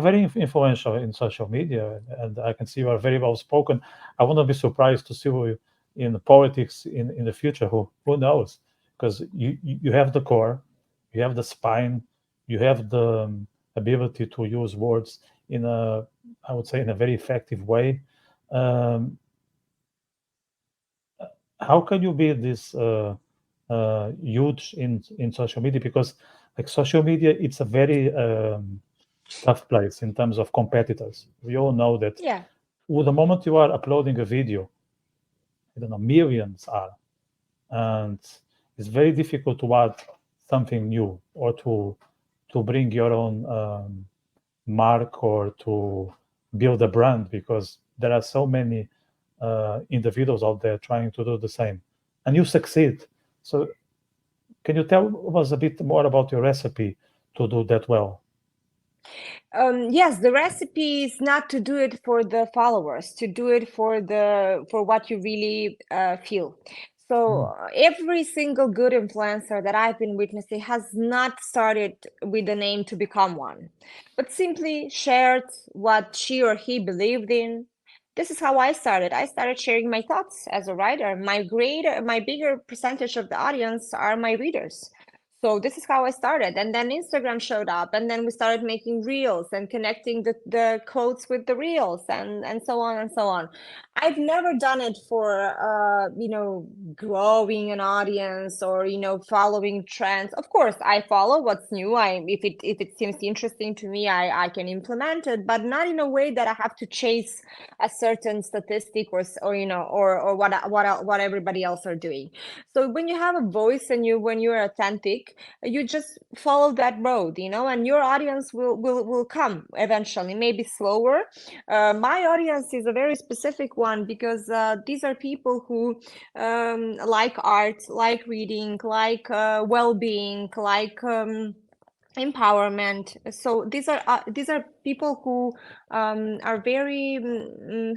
very influential in social media, and I can see you are very well spoken. I wouldn't be surprised to see you in politics in the future. Who knows? Because you have the core, you have the spine, you have the ability to use words in a, I would say, in a very effective way. Um, how can you be this huge in social media? Because like social media, it's a very tough place in terms of competitors. We all know that Yeah. with the moment you are uploading a video, I don't know, millions are, and it's very difficult to add something new or to bring your own mark or to build a brand because there are so many individuals out there trying to do the same, and you succeed. So, can you tell us a bit more about your recipe to do that well? Yes, the recipe is not to do it for the followers, to do it for what you really feel. So Mm. every single good influencer that I've been witnessing has not started with the name to become one, but simply shared what she or he believed in. This is how I started. I started sharing my thoughts as a writer. My bigger percentage of the audience are my readers. So this is how I started. And then Instagram showed up, and then we started making reels and connecting the quotes with the reels, and so on and so on. I've never done it for growing an audience or following trends. Of course, I follow what's new. If it seems interesting to me, I can implement it, but not in a way that I have to chase a certain statistic or what everybody else are doing. So when you have a voice and when you're authentic, you just follow that road, and your audience will come eventually, maybe slower. My audience is a very specific one because these are people who like art, like reading, like well-being, like empowerment. So these are people who are very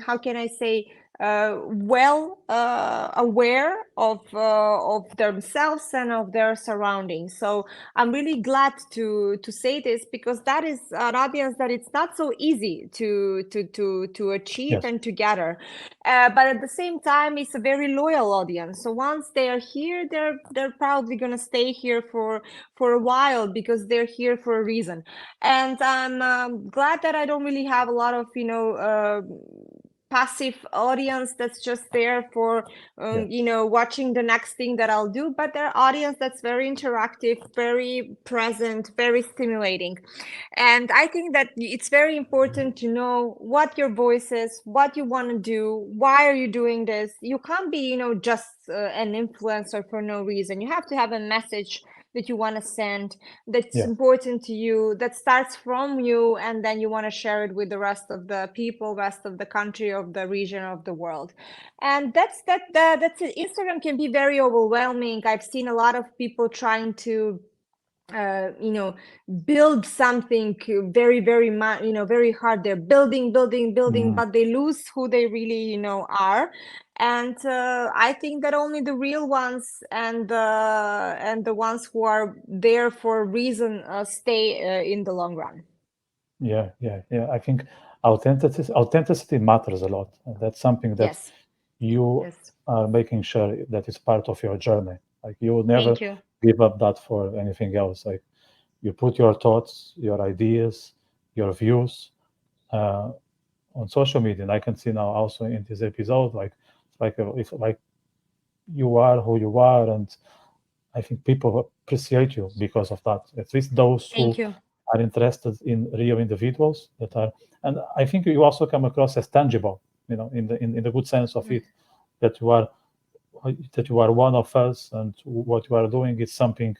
how can I say, well aware of themselves and of their surroundings. So I'm really glad to say this because that is an audience that it's not so easy to achieve Yes. and to gather. But at the same time, it's a very loyal audience. So once they are here, they're probably gonna stay here for a while because they're here for a reason. And I'm glad that I don't really have a lot of passive audience that's just there for Yeah. watching the next thing that I'll do, but their audience that's very interactive, very present, very stimulating. And I think that it's very important to know what your voice is, what you want to do, why are you doing this. You can't be just an influencer for no reason. You have to have a message that you want to send, that's Yeah. important to you, that starts from you, and then you want to share it with the rest of the people, rest of the country, of the region, of the world. And that's it. Instagram can be very overwhelming. I've seen a lot of people trying to uh, you know build something very very much, very hard. They're building, Mm. but they lose who they really are. And I think that only the real ones and the ones who are there for a reason stay in the long run. Yeah, yeah, yeah. I think authenticity matters a lot. And that's something that Yes. you Yes. are making sure that is part of your journey. Like you will never Thank you. give up that for anything else. Like you put your thoughts, your ideas, your views uh, on social media. And I can see now also in this episode, like if like you are who you are, and I think people appreciate you because of that. At least those who Thank you. are interested in real individuals that are, and I think you also come across as tangible, in the good sense of it, that you are that you are one of us, and what you are doing is something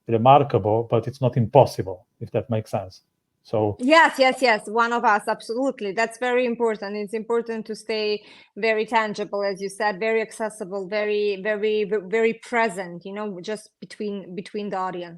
remarkable, but it's not impossible, if that makes sense. So Yes, yes, yes. One of us, absolutely. That's very important. It's important to stay very tangible, as you said, very accessible, very, very, very present, just between the audience.